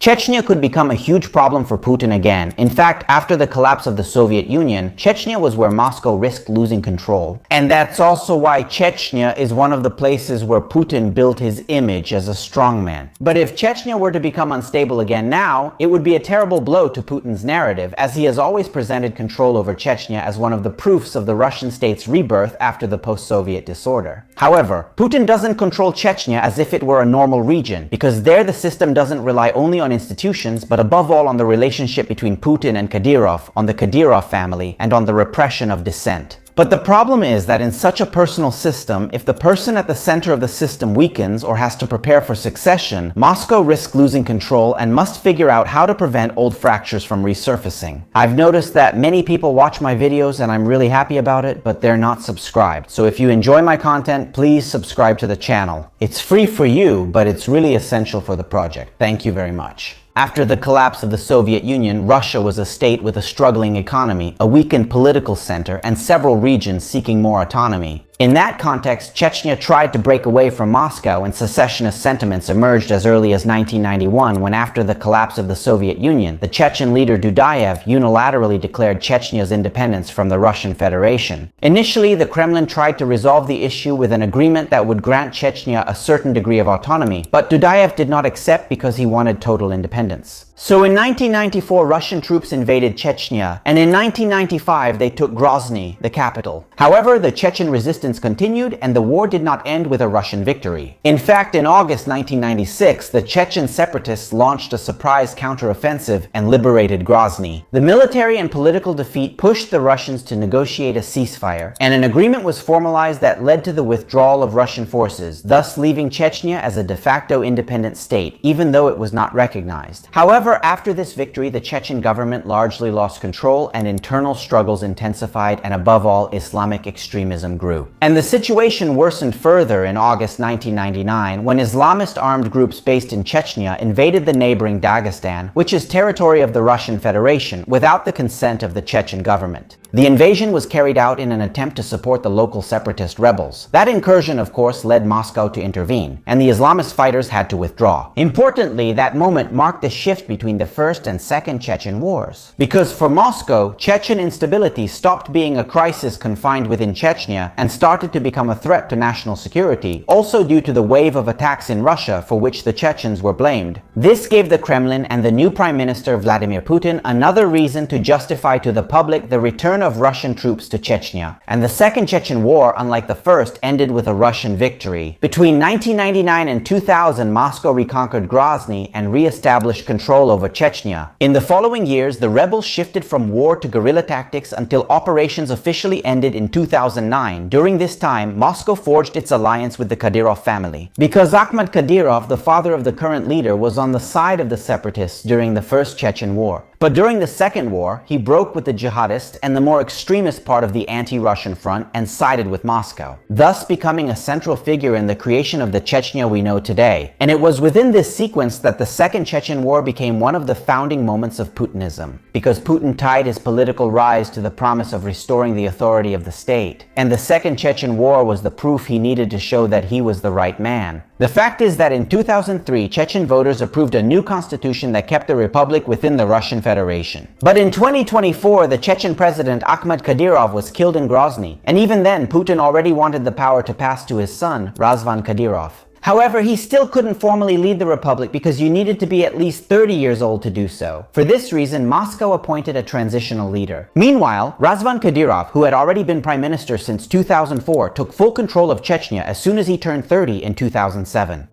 Chechnya could become a huge problem for Putin again. In fact, after the collapse of the Soviet Union, Chechnya was where Moscow risked losing control. And that's also why Chechnya is one of the places where Putin built his image as a strongman. But if Chechnya were to become unstable again now, it would be a terrible blow to Putin's narrative, as he has always presented control over Chechnya as one of the proofs of the Russian state's rebirth after the post-Soviet disorder. However, Putin doesn't control Chechnya as if it were a normal region, because there the system doesn't rely only on institutions, but above all on the relationship between Putin and Kadyrov, on the Kadyrov family, and on the repression of dissent. But the problem is that in such a personal system, if the person at the center of the system weakens or has to prepare for succession, Moscow risks losing control and must figure out how to prevent old fractures from resurfacing. I've noticed that many people watch my videos and I'm really happy about it, but they're not subscribed. So if you enjoy my content, please subscribe to the channel. It's free for you, but it's really essential for the project. Thank you very much. After the collapse of the Soviet Union, Russia was a state with a struggling economy, a weakened political center, and several regions seeking more autonomy. In that context, Chechnya tried to break away from Moscow, and secessionist sentiments emerged as early as 1991 when, after the collapse of the Soviet Union, the Chechen leader Dudayev unilaterally declared Chechnya's independence from the Russian Federation. Initially, the Kremlin tried to resolve the issue with an agreement that would grant Chechnya a certain degree of autonomy, but Dudayev did not accept because he wanted total independence. So in 1994, Russian troops invaded Chechnya, and in 1995 they took Grozny, the capital. However, the Chechen resistance continued, and the war did not end with a Russian victory. In fact, in August 1996, the Chechen separatists launched a surprise counteroffensive and liberated Grozny. The military and political defeat pushed the Russians to negotiate a ceasefire, and an agreement was formalized that led to the withdrawal of Russian forces, thus leaving Chechnya as a de facto independent state, even though it was not recognized. However, after this victory, the Chechen government largely lost control and internal struggles intensified, and above all, Islamic extremism grew. And the situation worsened further in August 1999 when Islamist armed groups based in Chechnya invaded the neighboring Dagestan, which is territory of the Russian Federation, without the consent of the Chechen government. The invasion was carried out in an attempt to support the local separatist rebels. That incursion, of course, led Moscow to intervene, and the Islamist fighters had to withdraw. Importantly, that moment marked the shift between the First and Second Chechen Wars. Because for Moscow, Chechen instability stopped being a crisis confined within Chechnya and started to become a threat to national security, also due to the wave of attacks in Russia for which the Chechens were blamed. This gave the Kremlin and the new Prime Minister Vladimir Putin another reason to justify to the public the return of Russian troops to Chechnya. And the Second Chechen War, unlike the first, ended with a Russian victory. Between 1999 and 2000, Moscow reconquered Grozny and re-established control over Chechnya. In the following years, the rebels shifted from war to guerrilla tactics until operations officially ended in 2009. During this time, Moscow forged its alliance with the Kadyrov family. Because Ahmad Kadyrov, the father of the current leader, was on the side of the separatists during the First Chechen War. But during the Second War, he broke with the jihadists and the more extremist part of the anti-Russian front and sided with Moscow, thus becoming a central figure in the creation of the Chechnya we know today. And it was within this sequence that the Second Chechen War became one of the founding moments of Putinism, because Putin tied his political rise to the promise of restoring the authority of the state. And the Second Chechen War was the proof he needed to show that he was the right man. The fact is that in 2003, Chechen voters approved a new constitution that kept the republic within the Russian Federation. But in 2024, the Chechen president Ahmad Kadyrov was killed in Grozny, and even then, Putin already wanted the power to pass to his son, Razvan Kadyrov. However, he still couldn't formally lead the republic because you needed to be at least 30 years old to do so. For this reason, Moscow appointed a transitional leader. Meanwhile, Razvan Kadyrov, who had already been prime minister since 2004, took full control of Chechnya as soon as he turned 30 in 2007.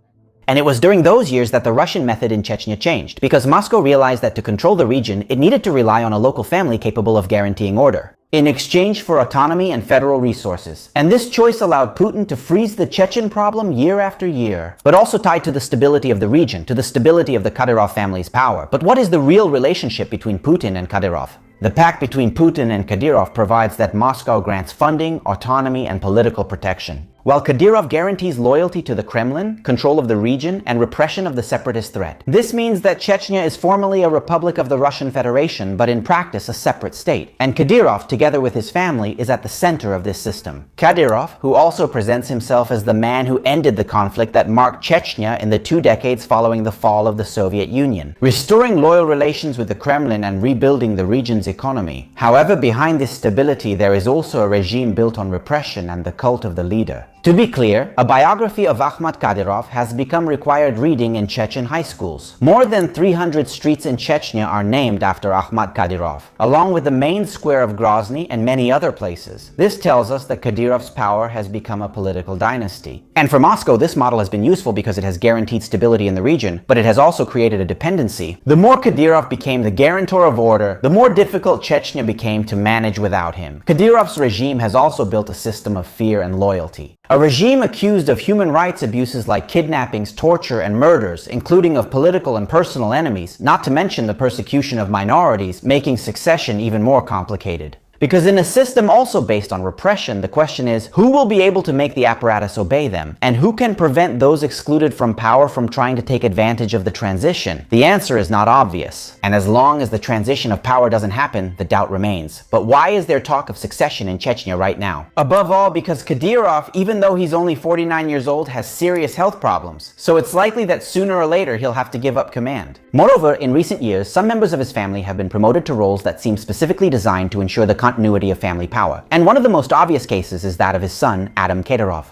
And it was during those years that the Russian method in Chechnya changed, because Moscow realized that to control the region, it needed to rely on a local family capable of guaranteeing order, in exchange for autonomy and federal resources. And this choice allowed Putin to freeze the Chechen problem year after year, but also tied to the stability of the region, to the stability of the Kadyrov family's power. But what is the real relationship between Putin and Kadyrov? The pact between Putin and Kadyrov provides that Moscow grants funding, autonomy, and political protection. while Kadyrov guarantees loyalty to the Kremlin, control of the region, and repression of the separatist threat. This means that Chechnya is formally a republic of the Russian Federation, but in practice a separate state. And Kadyrov, together with his family, is at the center of this system. Kadyrov, who also presents himself as the man who ended the conflict that marked Chechnya in the 2 decades following the fall of the Soviet Union, restoring loyal relations with the Kremlin and rebuilding the region's economy. However, behind this stability, there is also a regime built on repression and the cult of the leader. To be clear, a biography of Ahmad Kadyrov has become required reading in Chechen high schools. More than 300 streets in Chechnya are named after Ahmad Kadyrov, along with the main square of Grozny and many other places. This tells us that Kadyrov's power has become a political dynasty. And for Moscow, this model has been useful because it has guaranteed stability in the region, but it has also created a dependency. The more Kadyrov became the guarantor of order, the more difficult Chechnya became to manage without him. Kadyrov's regime has also built a system of fear and loyalty. A regime accused of human rights abuses like kidnappings, torture, and murders, including of political and personal enemies, not to mention the persecution of minorities, making succession even more complicated. Because in a system also based on repression, the question is, who will be able to make the apparatus obey them? And who can prevent those excluded from power from trying to take advantage of the transition? The answer is not obvious. And as long as the transition of power doesn't happen, the doubt remains. But why is there talk of succession in Chechnya right now? Above all, because Kadyrov, even though he's only 49 years old, has serious health problems. So it's likely that sooner or later he'll have to give up command. Moreover, in recent years, some members of his family have been promoted to roles that seem specifically designed to ensure the continuity of family power. And one of the most obvious cases is that of his son, Adam Kadyrov.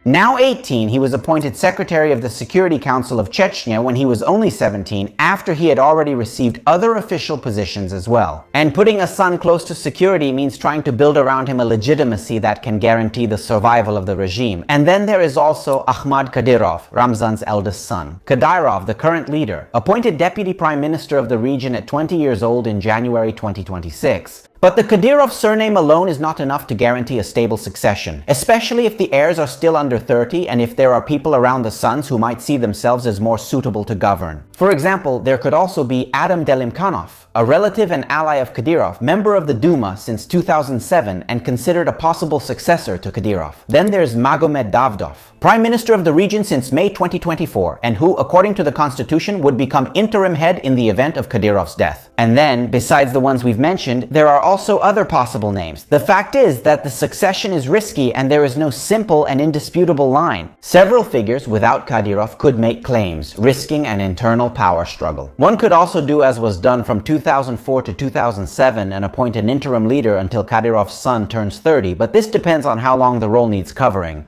Now 18, he was appointed Secretary of the Security Council of Chechnya when he was only 17, after he had already received other official positions as well. And putting a son close to security means trying to build around him a legitimacy that can guarantee the survival of the regime. And then there is also Ahmad Kadyrov, Ramzan's eldest son. Kadyrov, the current leader, appointed Deputy Prime Minister of the region at 20 years old in January 2026. But the Kadyrov surname alone is not enough to guarantee a stable succession, especially if the heirs are still under 30 and if there are people around the sons who might see themselves as more suitable to govern. For example, there could also be Adam Delimkanov, a relative and ally of Kadyrov, member of the Duma since 2007 and considered a possible successor to Kadyrov. Then there's Magomed Davdov, Prime Minister of the region since May 2024, and who, according to the constitution, would become interim head in the event of Kadyrov's death. And then, besides the ones we've mentioned, there are also other possible names. The fact is that the succession is risky and there is no simple and indisputable line. Several figures without Kadyrov could make claims, risking an internal power struggle. One could also do as was done from 2004 to 2007 and appoint an interim leader until Kadyrov's son turns 30, but this depends on how long the role needs covering.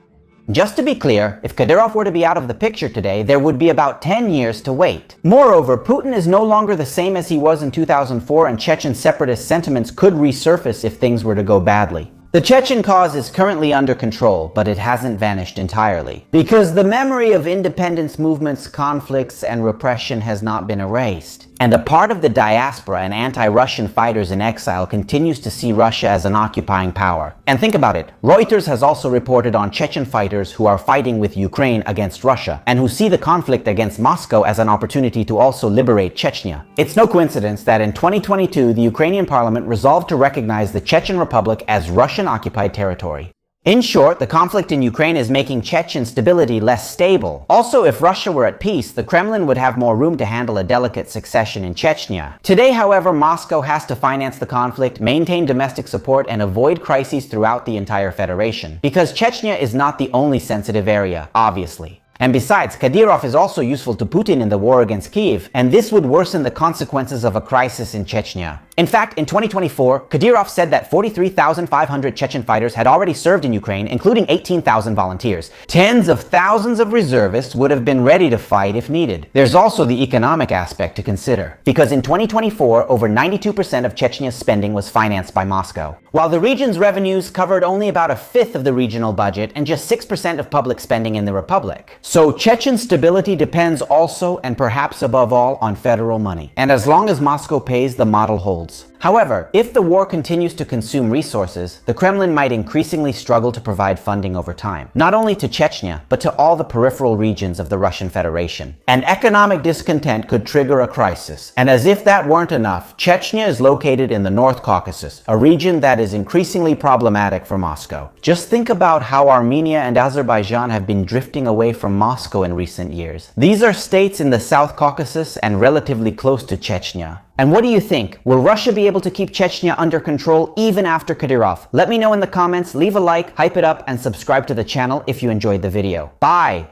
Just to be clear, if Kadyrov were to be out of the picture today, there would be about 10 years to wait. Moreover, Putin is no longer the same as he was in 2004, and Chechen separatist sentiments could resurface if things were to go badly. The Chechen cause is currently under control, but it hasn't vanished entirely. Because the memory of independence movements, conflicts, and repression has not been erased. And a part of the diaspora and anti-Russian fighters in exile continues to see Russia as an occupying power. And think about it, Reuters has also reported on Chechen fighters who are fighting with Ukraine against Russia, and who see the conflict against Moscow as an opportunity to also liberate Chechnya. It's no coincidence that in 2022, the Ukrainian parliament resolved to recognize the Chechen Republic as Russian-occupied territory. In short, the conflict in Ukraine is making Chechen stability less stable. Also, if Russia were at peace, the Kremlin would have more room to handle a delicate succession in Chechnya. Today, however, Moscow has to finance the conflict, maintain domestic support, and avoid crises throughout the entire federation. Because Chechnya is not the only sensitive area, obviously. And besides, Kadyrov is also useful to Putin in the war against Kyiv, and this would worsen the consequences of a crisis in Chechnya. In fact, in 2024, Kadyrov said that 43,500 Chechen fighters had already served in Ukraine, including 18,000 volunteers. Tens of thousands of reservists would have been ready to fight if needed. There's also the economic aspect to consider. Because in 2024, over 92% of Chechnya's spending was financed by Moscow. While the region's revenues covered only about a fifth of the regional budget and just 6% of public spending in the Republic. So Chechen stability depends also, and perhaps above all, on federal money. And as long as Moscow pays, the model holds. However, if the war continues to consume resources, the Kremlin might increasingly struggle to provide funding over time, not only to Chechnya, but to all the peripheral regions of the Russian Federation. And economic discontent could trigger a crisis. And as if that weren't enough, Chechnya is located in the North Caucasus, a region that that is increasingly problematic for Moscow. Just think about how Armenia and Azerbaijan have been drifting away from Moscow in recent years. These are states in the South Caucasus and relatively close to Chechnya. And what do you think? Will Russia be able to keep Chechnya under control even after Kadyrov? Let me know in the comments, leave a like, hype it up, and subscribe to the channel if you enjoyed the video. Bye!